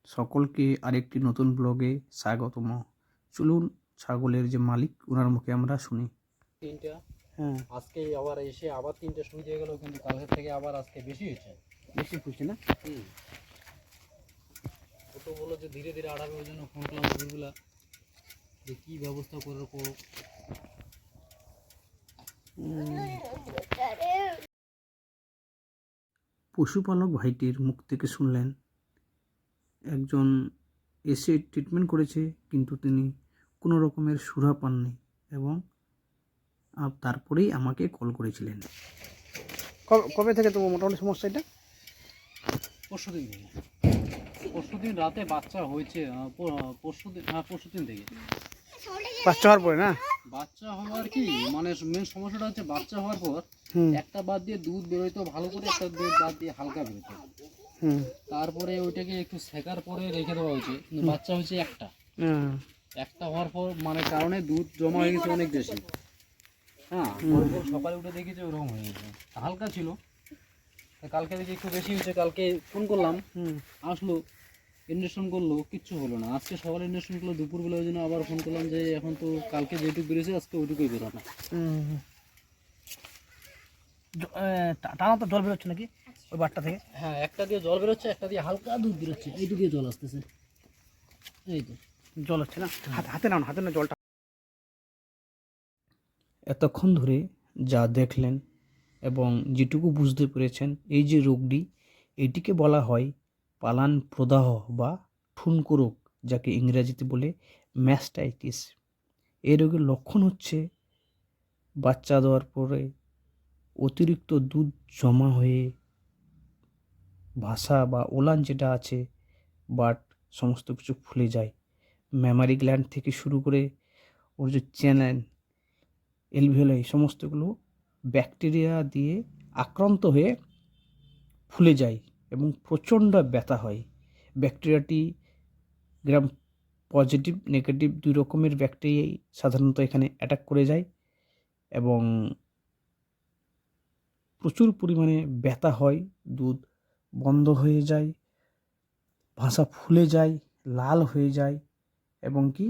সকলকে আরেকটি নতুন ব্লগে স্বাগতম। চলুন ছাগলের যে মালিক ওনার মুখে আমরা শুনি। তিনটা হ্যাঁ, আজকে আবার এসে আবার তিনটা শুরু হয়ে গেল, কিন্তু কালকের থেকে আবার আজকে বেশি হয়েছে। বেশি খুশি না? ও তো বললো যে ধীরে ধীরে আড়াবে, ওই জন্য ফোন করলাম দুপুরবেলা যে কী ব্যবস্থা করে করো। পশুপালক ভাইটির মুখ থেকে শুনলেন একজন এসে ট্রিটমেন্ট করেছে, কিন্তু তিনি কোনো রকমের সুরা পাননি এবং তারপরেই আমাকে কল করেছিলেন। কবে থেকে তো মোটামুটি সমস্যা এটা? পরশুদিন থেকে, পরশুদিন রাতে বাচ্চা হয়েছে। পরশুদিন থেকে বাচ্চা হওয়ার পরে না? বাচ্চা হওয়ার কি মানে মেন সমস্যাটা হচ্ছে বাচ্চা হওয়ার পর একটা বাদ দিয়ে দুধ বেরোতো ভালো করে, একটা দুধ বাদ দিয়ে হালকা বেরোতো। তারপরে ওইটাকে একটু সেকার পরে রেখে দেওয়া হয়েছে, কিন্তু বাচ্চা হয়েছে একটা হওয়ার পর মানে কারণে দুধ জমা হয়ে গেছে অনেক বেশি। হ্যাঁ, সকালে উঠে দেখি যে ওরকম হয়ে গেছে, হালকা ছিল। কালকে দেখি একটু বেশি হয়েছে, কালকে ফোন করলাম, আসলো ইঞ্জেকশন করলো, কিচ্ছু হলো না। আজকে সকালে ইঞ্জেকশন করলো, দুপুরবেলা ওই জন্য আবার ফোন করলাম যে এখন তো কালকে যেটুকু বেরিয়েছে আজকে ওইটুকুই বেরো না। টানা তো জল বেরোচ্ছে নাকি ওই বাটটা থেকে? হ্যাঁ, একটা দিয়ে জল বেরোচ্ছে, একটা দিয়ে হালকা দুধ বেরোচ্ছে, এইটুকু দিয়ে জল আসতেছে। এই তো জল হচ্ছে না? হাতে নাও, হাতে না জলটা। এতক্ষণ ধরে যা দেখলেন এবং যেটুকু বুঝতে পেরেছেন, এই যে রোগটি, এটিকে বলা হয় পালান প্রদাহ বা ঠুনকো রোগ, যাকে ইংরেজিতে বলে ম্যাস্টাইটিস। এই রোগের লক্ষণ হচ্ছে বাচ্চা দেওয়ার পরে অতিরিক্ত দুধ জমা হয়ে ভাসা বা ওলান যেটা আছে, বাট সমস্ত কিছু ফুলে যায়। ম্যামারি গ্ল্যান্ড থেকে শুরু করে ওর যে চ্যানেল এলভিওলাই সমস্তগুলো ব্যাকটেরিয়া দিয়ে আক্রান্ত হয়ে ফুলে যায় এবং প্রচণ্ড ব্যথা হয়। ব্যাকটেরিয়াটি গ্রাম পজিটিভ নেগেটিভ দুই রকমের ব্যাকটেরিয়াই সাধারণত এখানে অ্যাটাক করে যায় এবং প্রচুর পরিমাণে ব্যথা হয়, দুধ বন্ধ হয়ে যায়, ভাষা ফুলে যায়, লাল হয়ে যায় এবং কি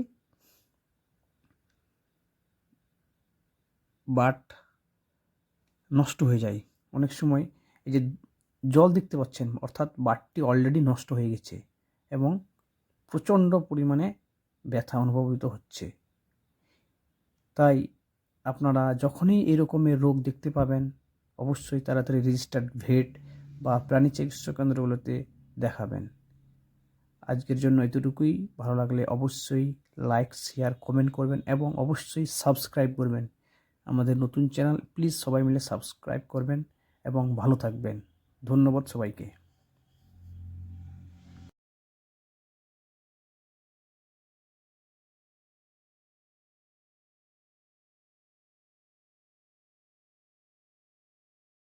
বাট নষ্ট হয়ে যায়। অনেক সময় এই যে জল দেখতে পাচ্ছেন, অর্থাৎ বাটটি অলরেডি নষ্ট হয়ে গেছে এবং প্রচণ্ড পরিমাণে ব্যথা অনুভবিত হচ্ছে। তাই আপনারা যখনই এরকমের রোগ দেখতে পাবেন, অবশ্যই তাড়াতাড়ি রেজিস্টার্ড ভেট বা প্রাণী চিকিৎসা কেন্দ্রগুলোতে দেখাবেন। আজকের জন্য এতটুকুই। ভালো লাগলে অবশ্যই লাইক, শেয়ার, কমেন্ট করবেন এবং অবশ্যই সাবস্ক্রাইব করবেন আমাদের নতুন চ্যানেল। প্লিজ সবাই মিলে সাবস্ক্রাইব করবেন এবং ভালো থাকবেন। ধন্যবাদ সবাইকে।